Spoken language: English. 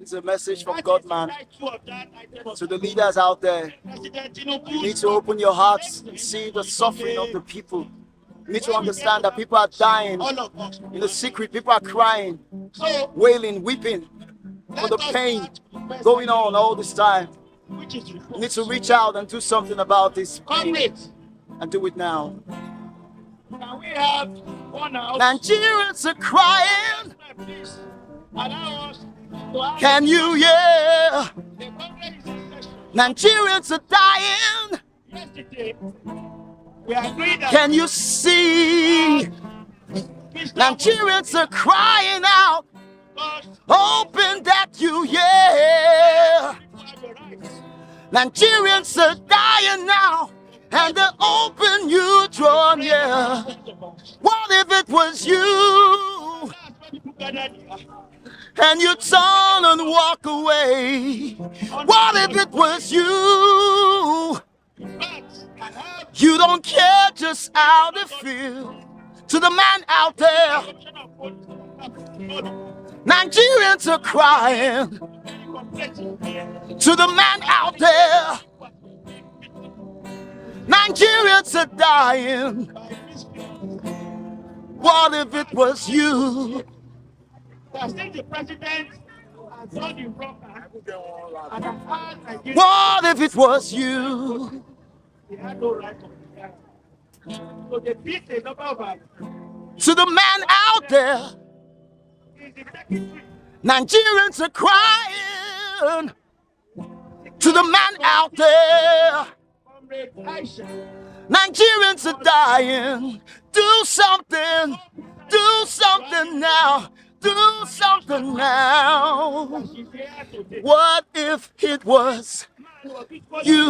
It's a message from GODMAN to the leaders out there. You need to open your hearts and see the suffering of the people. You need to understand that people are dying in the secret. People are crying, wailing, weeping for the pain going on all this time. You need to reach out and do something about this pain, and do it now. Nigerians are crying. Can you hear? Nigerians are dying. Can you see? Nigerians are crying out. Hoping that you hear. Nigerians are dying now, and they're open you draw near. What if it was you? And you turn and walk away. What if it was you? You don't care just how they feel. To the man out there, Nigerians are crying. To the man out there, Nigerians are dying. What if it was you? What if it was you? To the man out there, Nigerians are crying. To the man out there, Nigerians are dying. Do something. Do something now. Do something now. What if it was you?